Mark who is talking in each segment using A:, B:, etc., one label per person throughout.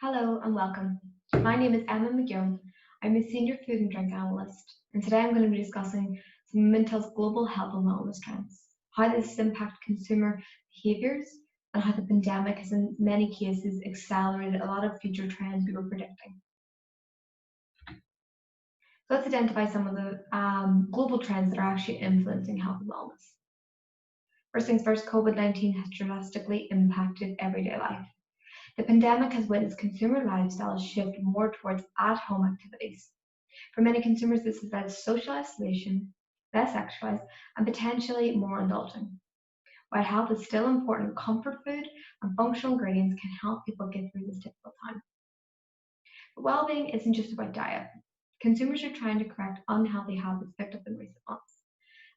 A: Hello and welcome. My name is Emma McGill. I'm a senior food and drink analyst, and today I'm going to be discussing some of Mintel's global health and wellness trends, how this has impacted consumer behaviours, and how the pandemic has, in many cases, accelerated a lot of future trends we were predicting. So let's identify some of the global trends that are actually influencing health and wellness. First things first, COVID-19 has drastically impacted everyday life. The pandemic has witnessed consumer lifestyles shift more towards at-home activities. For many consumers, this has led to social isolation, less exercise, and potentially more indulging. While health is still important, comfort food and functional ingredients can help people get through this difficult time. But well-being isn't just about diet. Consumers are trying to correct unhealthy habits picked up in recent months,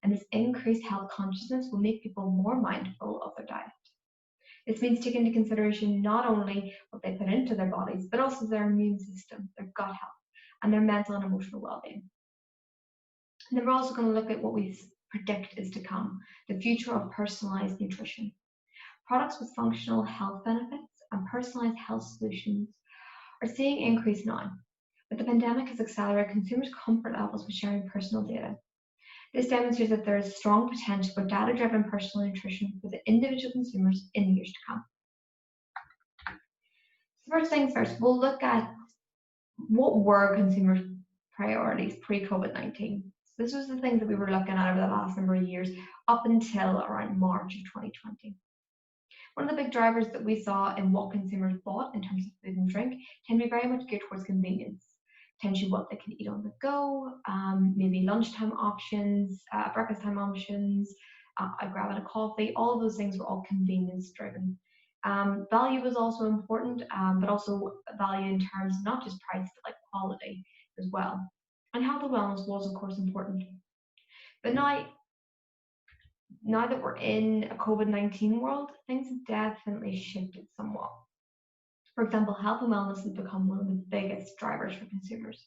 A: and this increased health consciousness will make people more mindful of their diet. This means taking into consideration not only what they put into their bodies, but also their immune system, their gut health, and their mental and emotional well-being. And then we're also going to look at what we predict is to come, the future of personalized nutrition. Products with functional health benefits and personalized health solutions are seeing increase now, but the pandemic has accelerated consumers' comfort levels with sharing personal data. This demonstrates that there is strong potential for data-driven personal nutrition for the individual consumers in the years to come. So first things first, we'll look at what were consumers' priorities pre-COVID-19. So this was the things that we were looking at over the last number of years up until around March of 2020. One of the big drivers that we saw in what consumers bought in terms of food and drink tend to be very much geared towards convenience. Potentially what they can eat on the go, maybe lunchtime options, breakfast time options, grabbing a coffee, all of those things were all convenience driven. Value was also important, but also value in terms of not just price, but like quality as well. And health and wellness was, of course, important. But now that we're in a COVID-19 world, things have definitely shifted somewhat. For example, health and wellness has become one of the biggest drivers for consumers.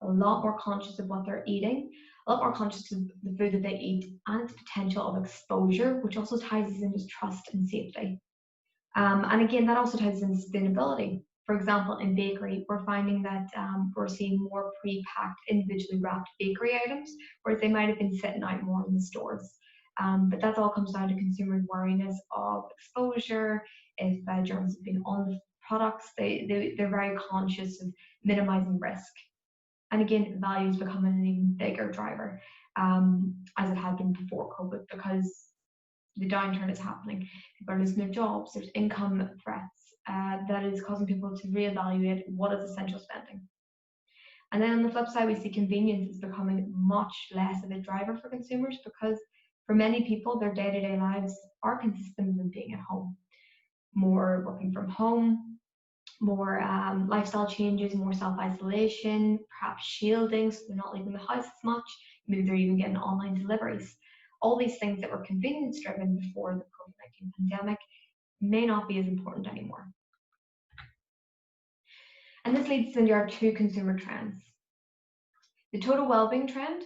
A: A lot more conscious of what they're eating, a lot more conscious of the food that they eat and its potential of exposure, which also ties us into trust and safety. And again, that also ties into sustainability. For example, in bakery, we're finding that we're seeing more pre-packed, individually wrapped bakery items, whereas they might have been sitting out more in the stores. But that all comes down to consumers' wariness of exposure, if germs have been on the products, they're very conscious of minimizing risk. And again, value is becoming an even bigger driver as it had been before COVID because the downturn is happening. People are losing their jobs, there's income threats that is causing people to reevaluate what is essential spending. And then on the flip side, we see convenience is becoming much less of a driver for consumers because for many people, their day-to-day lives are consistent with them being at home. More working from home, more lifestyle changes, more self-isolation, perhaps shielding, so they're not leaving the house as much. Maybe they're even getting online deliveries. All these things that were convenience driven before the COVID-19 pandemic may not be as important anymore. And this leads into our two consumer trends. The total well-being trend,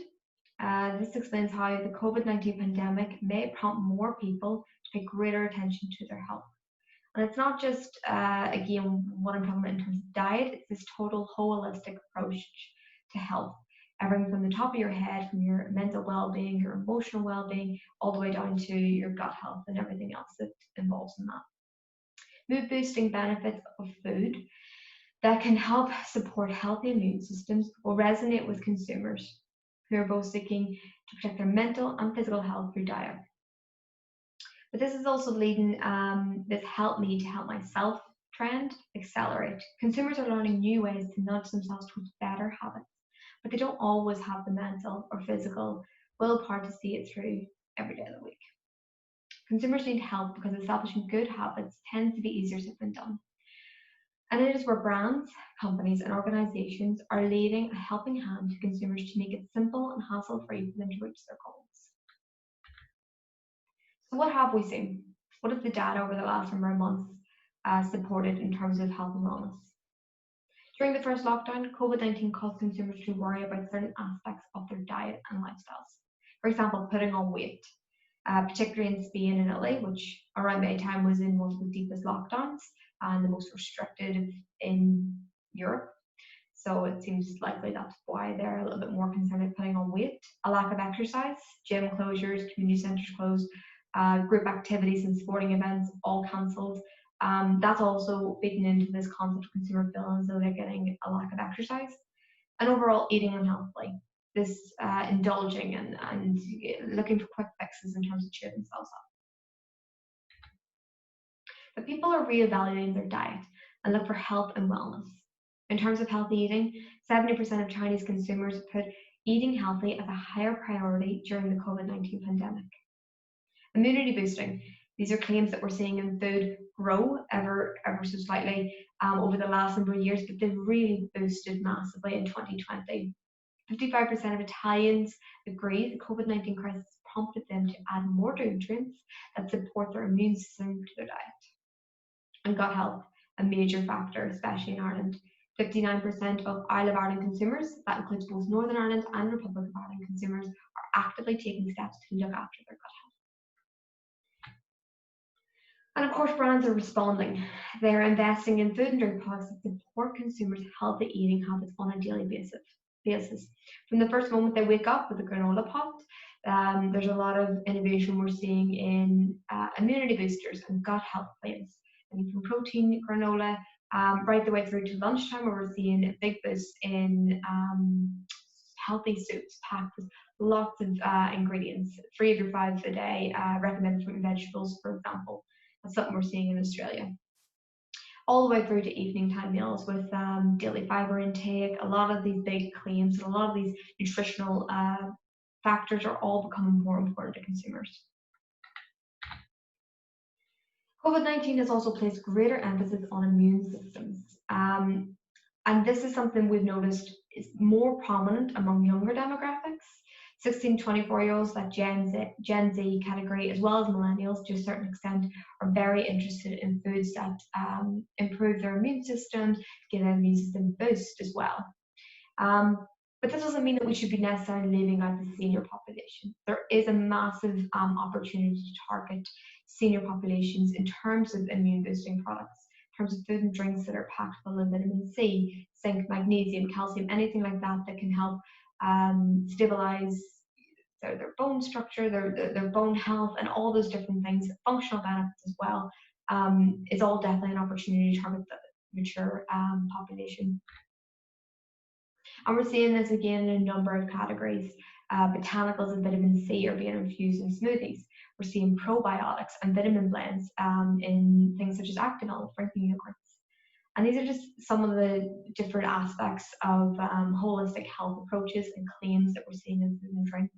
A: this explains how the COVID-19 pandemic may prompt more people to pay greater attention to their health. And it's not just, again, what I'm talking about in terms of diet, it's this total holistic approach to health. Everything from the top of your head, from your mental well-being, your emotional well-being, all the way down to your gut health and everything else that involves in that. Mood boosting benefits of food that can help support healthy immune systems will resonate with consumers who are both seeking to protect their mental and physical health through diet. But this is also leading this help me to help myself trend accelerate. Consumers are learning new ways to nudge themselves towards better habits, but they don't always have the mental or physical willpower to see it through every day of the week. Consumers need help because establishing good habits tends to be easier said than done. And it is where brands, companies, and organizations are leading a helping hand to consumers to make it simple and hassle-free for them to reach their goals. So what have we seen? What has the data over the last number of months supported in terms of health and wellness? During the first lockdown, COVID-19 caused consumers to worry about certain aspects of their diet and lifestyles. For example, putting on weight. particularly in Spain and Italy, which around that time was in one of the deepest lockdowns and the most restricted in Europe. So it seems likely that's why they're a little bit more concerned with putting on weight. A lack of exercise, gym closures, community centres closed, group activities and sporting events all cancelled. That's also feeding into this concept of consumer feeling as though they're getting a lack of exercise. And overall, eating unhealthily, this indulging and looking for quick fixes in terms of cheering themselves up. But people are reevaluating their diet and look for health and wellness. In terms of healthy eating, 70% of Chinese consumers put eating healthy as a higher priority during the COVID-19 pandemic. Immunity boosting. These are claims that we're seeing in food grow ever so slightly over the last number of years, but they've really boosted massively in 2020. 55% of Italians agree the COVID-19 crisis prompted them to add more nutrients that support their immune system to their diet. And gut health, a major factor, especially in Ireland. 59% of Isle of Ireland consumers, that includes both Northern Ireland and Republic of Ireland consumers, are actively taking steps to look after their gut health. And of course, brands are responding. They're investing in food and drink products that support consumers' healthy eating habits on a daily basis. From the first moment they wake up with a granola pot, there's a lot of innovation we're seeing in immunity boosters and gut health claims. And from protein granola right the way through to lunchtime, where we're seeing a big boost in healthy soups packed with lots of ingredients, 3 to 5 a day, recommended fruit and vegetables, for example. That's something we're seeing in Australia. All the way through to evening time meals with daily fiber intake. A lot of these big claims and a lot of these nutritional factors are all becoming more important to consumers. COVID-19 has also placed greater emphasis on immune systems. And this is something we've noticed is more prominent among younger demographics. 16 to 24-year-olds, that Gen Z category, as well as millennials to a certain extent, are very interested in foods that improve their immune system, give their immune system a boost as well. But this doesn't mean that we should be necessarily leaving out the senior population. There is a massive opportunity to target senior populations in terms of immune boosting products, in terms of food and drinks that are packed full of vitamin C, zinc, magnesium, calcium, anything like that that can help stabilize their bone structure, their bone health, and all those different things, functional benefits as well, is all definitely an opportunity to target the mature population. And we're seeing this again in a number of categories. Botanicals and vitamin C are being infused in smoothies. We're seeing probiotics and vitamin blends in things such as Actimel, drinking yogurts. And these are just some of the different aspects of holistic health approaches and claims that we're seeing in food and drink.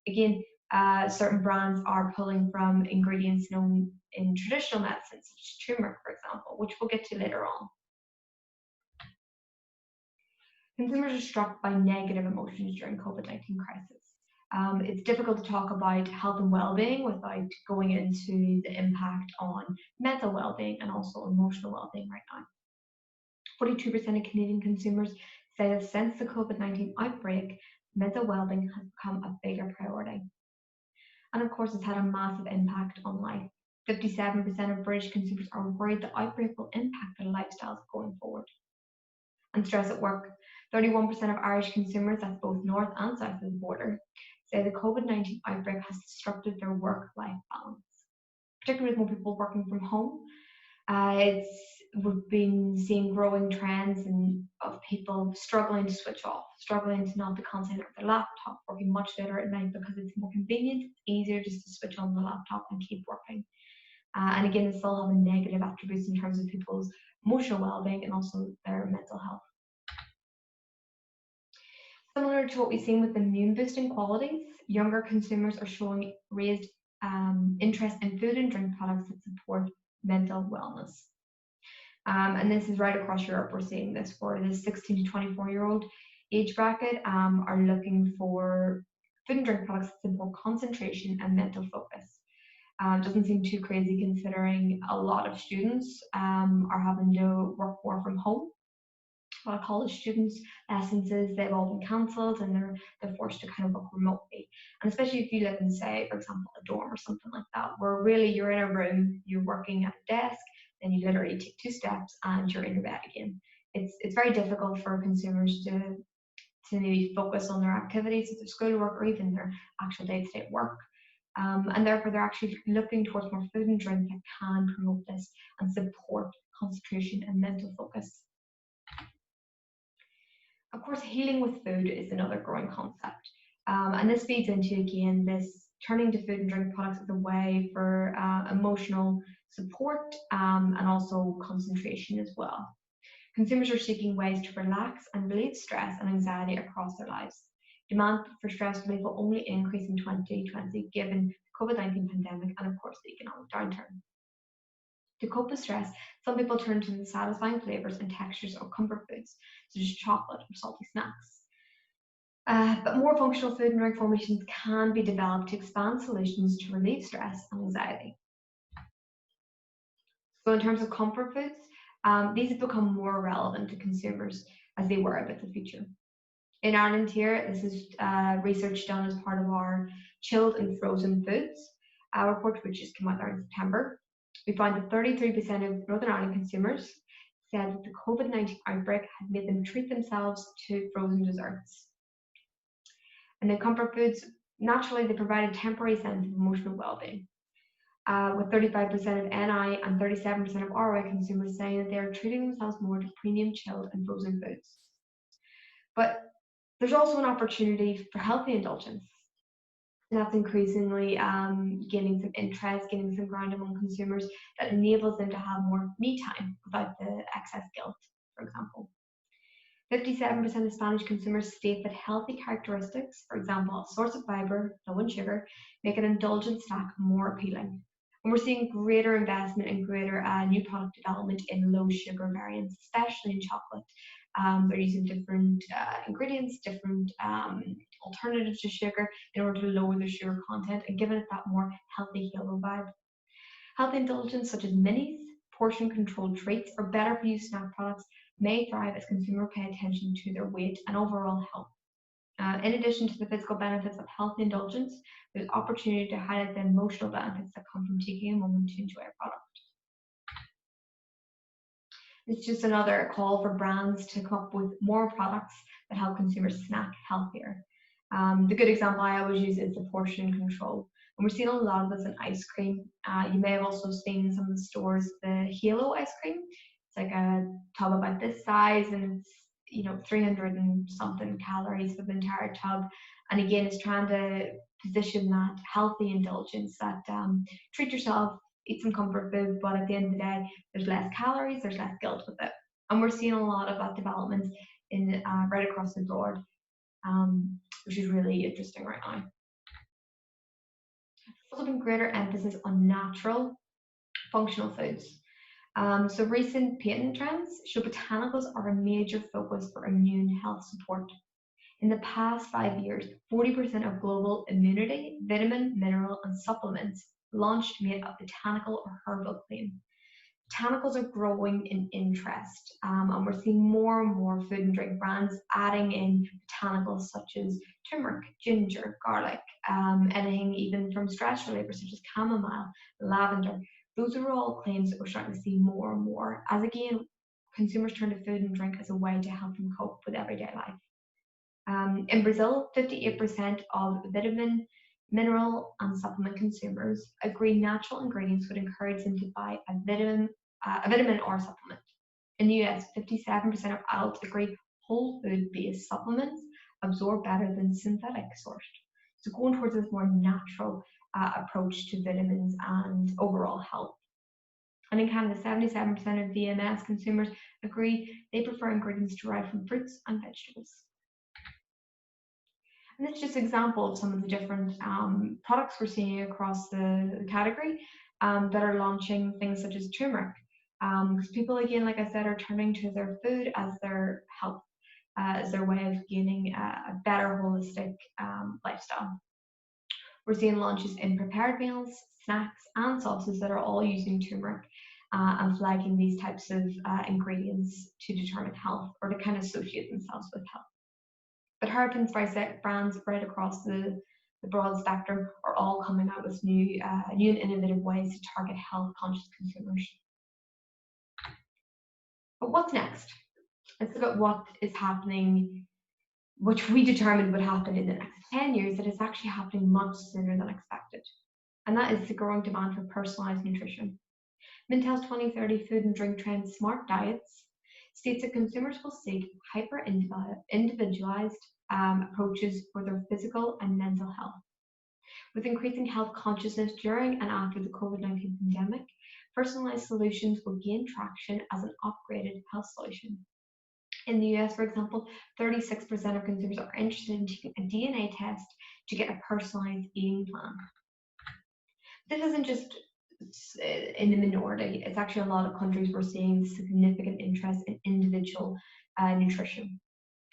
A: Again, certain brands are pulling from ingredients known in traditional medicine, such as turmeric, for example, which we'll get to later on. Consumers are struck by negative emotions during COVID-19 crisis. It's difficult to talk about health and well-being without going into the impact on mental well-being and also emotional well-being right now. 42% of Canadian consumers say that since the COVID-19 outbreak, mental well-being has become a bigger priority. And of course, it's had a massive impact on life. 57% of British consumers are worried the outbreak will impact their lifestyles going forward. And stress at work. 31% of Irish consumers, that's both north and south of the border, say the COVID-19 outbreak has disrupted their work-life balance, particularly with more people working from home. We've been seeing growing trends of people struggling to switch off, struggling to not be constantly at their laptop, working much later at night because it's more convenient, it's easier just to switch on the laptop and keep working. And again, this all having negative attributes in terms of people's emotional well-being and also their mental health. Similar to what we've seen with immune boosting qualities, younger consumers are showing raised interest in food and drink products that support mental wellness. And this is right across Europe. We're seeing this for the 16 to 24-year-old age bracket are looking for food and drink products that support concentration and mental focus. Doesn't seem too crazy considering a lot of students are having to work more from home. A lot of college students' lessons they've all been cancelled and they're forced to kind of work remotely. And especially if you live in, say, for example, a dorm or something like that, where really you're in a room, you're working at a desk, then you literally take 2 steps and you're in your bed again. It's very difficult for consumers to maybe focus on their activities, their schoolwork, or even their actual day-to-day work. And therefore, they're actually looking towards more food and drink that can promote this and support concentration and mental focus. Of course, healing with food is another growing concept. And this feeds into, again, this turning to food and drink products as a way for emotional support and also concentration as well. Consumers are seeking ways to relax and relieve stress and anxiety across their lives. Demand for stress relief will only increase in 2020 given the COVID-19 pandemic and, of course, the economic downturn. To cope with stress, some people turn to the satisfying flavors and textures of comfort foods, such as chocolate or salty snacks. But more functional food and drink formations can be developed to expand solutions to relieve stress and anxiety. So in terms of comfort foods, these have become more relevant to consumers as they were about the future. In Ireland here, this is research done as part of our chilled and frozen foods report, which just came out there in September. We found that 33% of Northern Ireland consumers said that the COVID-19 outbreak had made them treat themselves to frozen desserts. And the comfort foods, naturally, they provide a temporary sense of emotional well-being. With 35% of NI and 37% of ROI consumers saying that they are treating themselves more to premium chilled and frozen foods. But there's also an opportunity for healthy indulgence. And that's increasingly gaining some interest, gaining some ground among consumers that enables them to have more me time without the excess guilt, for example. 57% of Spanish consumers state that healthy characteristics, for example, a source of fiber, low in sugar, make an indulgent snack more appealing. And we're seeing greater investment and greater new product development in low sugar variants, especially in chocolate. They're using different ingredients, different alternatives to sugar in order to lower the sugar content and giving it that more healthy halo vibe. Healthy indulgence such as minis, portion controlled treats, or better for you snack products may thrive as consumers pay attention to their weight and overall health. In addition to the physical benefits of healthy indulgence, there's opportunity to highlight the emotional benefits that come from taking a moment to enjoy a product. It's just another call for brands to come up with more products that help consumers snack healthier. The good example I always use is the portion control. And we're seeing a lot of this in ice cream. You may have also seen in some of the stores the Halo ice cream. It's like a tub about this size and it's 300 and something calories for the entire tub. And again, it's trying to position that healthy indulgence that treat yourself, eat some comfort food, but at the end of the day, there's less calories, there's less guilt with it. And we're seeing a lot of that development in right across the board, which is really interesting right now. There's also been greater emphasis on natural, functional foods. So recent patent trends show botanicals are a major focus for immune health support. In the past 5 years, 40% of global immunity, vitamin, mineral, and supplements launched made a botanical or herbal claim. Botanicals are growing in interest, and we're seeing more and more food and drink brands adding in botanicals such as turmeric, ginger, garlic, anything even from stress relievers such as chamomile, lavender. Those are all claims that we're starting to see more and more as, again, consumers turn to food and drink as a way to help them cope with everyday life. In Brazil, 58% of vitamin, mineral, and supplement consumers agree natural ingredients would encourage them to buy a vitamin or supplement. In the US, 57% of adults agree whole food-based supplements absorb better than synthetic sourced. So going towards this more natural approach to vitamins and overall health. And in Canada, 77% of VMS consumers agree they prefer ingredients derived from fruits and vegetables. And it's just an example of some of the different products we're seeing across the category that are launching things such as turmeric. Because people, again, like I said, are turning to their food as their health, as their way of gaining a better holistic lifestyle. We're seeing launches in prepared meals, snacks, and sauces that are all using turmeric. and flagging these types of ingredients to determine health or to kind of associate themselves with health. But Harlequin brands right across the broad spectrum are all coming out with new and innovative ways to target health-conscious consumers. But what's next? Let's look at what is happening, which we determined would happen in the next 10 years, that is actually happening much sooner than expected. And that is the growing demand for personalized nutrition. Mintel's 2030 food and drink trend Smart Diets states that consumers will seek hyper-individualized approaches for their physical and mental health. With increasing health consciousness during and after the COVID-19 pandemic, personalized solutions will gain traction as an upgraded health solution. In the US, for example, 36% of consumers are interested in taking a DNA test to get a personalized eating plan. This isn't just in the minority, it's actually a lot of countries we're seeing significant interest in individual nutrition.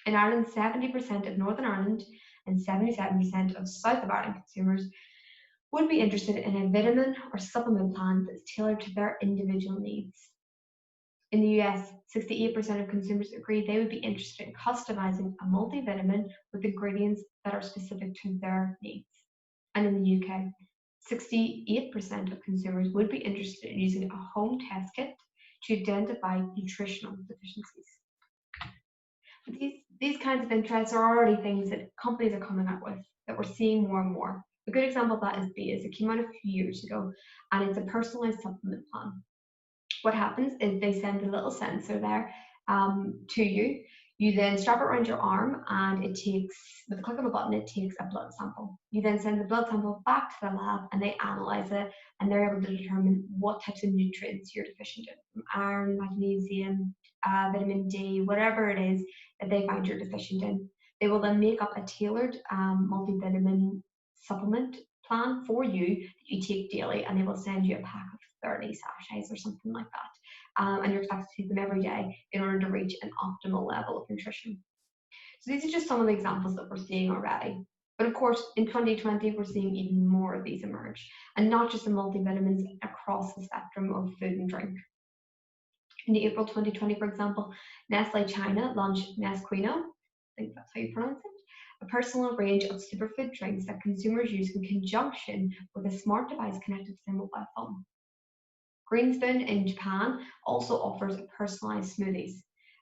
A: In Ireland, 70% of Northern Ireland and 77% of South of Ireland consumers would be interested in a vitamin or supplement plan that's tailored to their individual needs. In the US, 68% of consumers agree they would be interested in customizing a multivitamin with ingredients that are specific to their needs. And in the UK, 68% of consumers would be interested in using a home test kit to identify nutritional deficiencies. But these kinds of interests are already things that companies are coming up with that we're seeing more and more. A good example of that is Beas. It came out a few years ago, and it's a personalized supplement plan. What happens is they send a little sensor there to you. You then strap it around your arm, and it takes, with the click of a button, it takes a blood sample. You then send the blood sample back to the lab, and they analyze it, and they're able to determine what types of nutrients you're deficient in, from iron, magnesium, vitamin D, whatever it is that they find you're deficient in. They will then make up a tailored multivitamin supplement plan for you that you take daily, and they will send you a pack of 30 sachets or something like that. And you're expected to take them every day in order to reach an optimal level of nutrition. So these are just some of the examples that we're seeing already. But of course, in 2020, we're seeing even more of these emerge, and not just the multivitamins, across the spectrum of food and drink. In April 2020, for example, Nestle China launched Nesquino, I think that's how you pronounce it, a personal range of superfood drinks that consumers use in conjunction with a smart device connected to their mobile phone. Greenspoon in Japan also offers personalized smoothies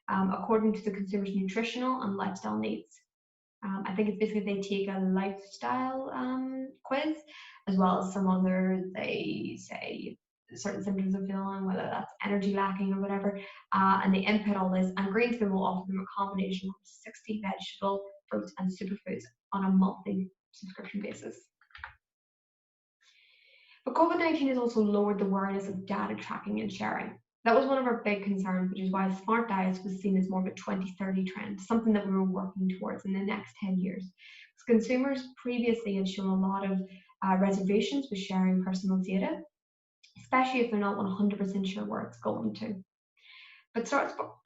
A: according to the consumer's nutritional and lifestyle needs. I think it's basically they take a lifestyle quiz, as well as some other, they say, certain symptoms of feeling, whether that's energy lacking or whatever, and they input all this, and Greenspoon will offer them a combination of 60 vegetable, fruits, and superfoods on a monthly subscription basis. But COVID-19 has also lowered the awareness of data tracking and sharing. That was one of our big concerns, which is why Smart Diets was seen as more of a 2030 trend, something that we were working towards in the next 10 years. Because consumers previously had shown a lot of reservations with sharing personal data, especially if they're not 100% sure where it's going to.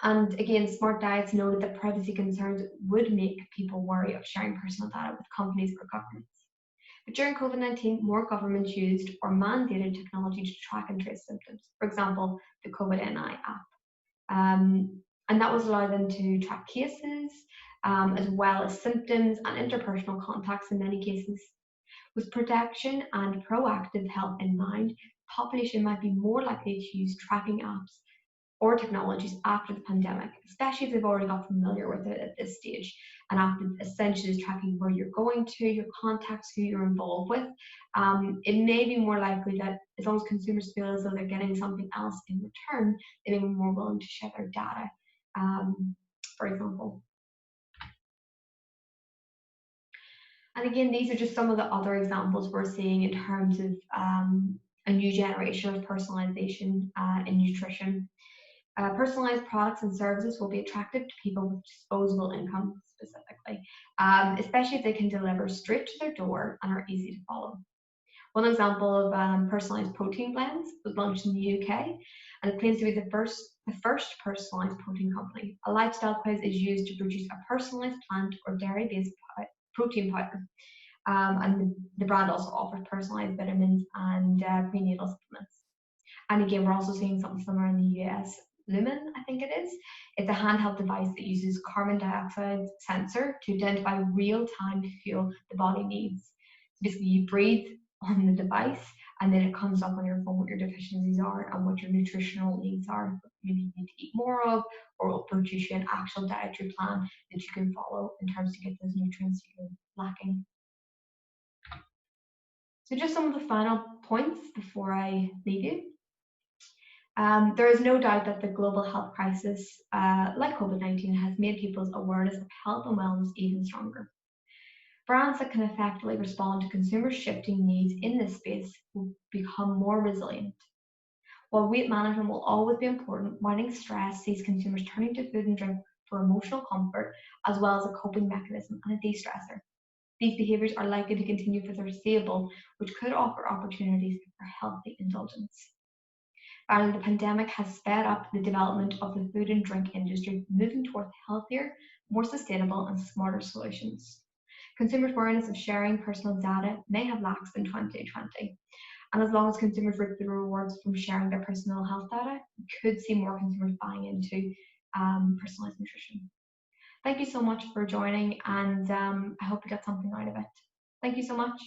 A: And again, Smart Diets noted that privacy concerns would make people wary of sharing personal data with companies or governments. But during COVID-19, more governments used or mandated technology to track and trace symptoms. For example, the COVID-NI app. And that was allowed them to track cases, as well as symptoms and interpersonal contacts in many cases. With protection and proactive health in mind, the population might be more likely to use tracking apps or technologies after the pandemic, especially if they've already got familiar with it at this stage. And after essentially tracking where you're going to, your contacts, who you're involved with, it may be more likely that as long as consumers feel as though they're getting something else in return, they may be more willing to share their data, for example. And again, these are just some of the other examples we're seeing in terms of a new generation of personalization in nutrition. Personalized products and services will be attractive to people with disposable income specifically, especially if they can deliver straight to their door and are easy to follow. One example of personalized protein blends was launched in the UK, and it claims to be the first personalized protein company. A lifestyle quiz is used to produce a personalized plant or dairy-based protein powder. And the brand also offers personalized vitamins and prenatal supplements. And again, we're also seeing something similar in the US. Lumen, I think it is. It's a handheld device that uses carbon dioxide sensor to identify real-time fuel the body needs. So basically, you breathe on the device, and then it comes up on your phone what your deficiencies are and what your nutritional needs are. Maybe you need to eat more of, or it'll produce you an actual dietary plan that you can follow in terms to get those nutrients you're lacking. So just some of the final points before I leave you. There is no doubt that the global health crisis, like COVID-19, has made people's awareness of health and wellness even stronger. Brands that can effectively respond to consumers' shifting needs in this space will become more resilient. While weight management will always be important, managing stress sees consumers turning to food and drink for emotional comfort as well as a coping mechanism and a de-stressor. These behaviours are likely to continue for the foreseeable, which could offer opportunities for healthy indulgence. Finally, the pandemic has sped up the development of the food and drink industry, moving towards healthier, more sustainable, and smarter solutions. Consumers' awareness of sharing personal data may have laxed in 2020, and as long as consumers reap the rewards from sharing their personal health data, we could see more consumers buying into personalized nutrition. Thank you so much for joining, and I hope you got something out of it. Thank you so much.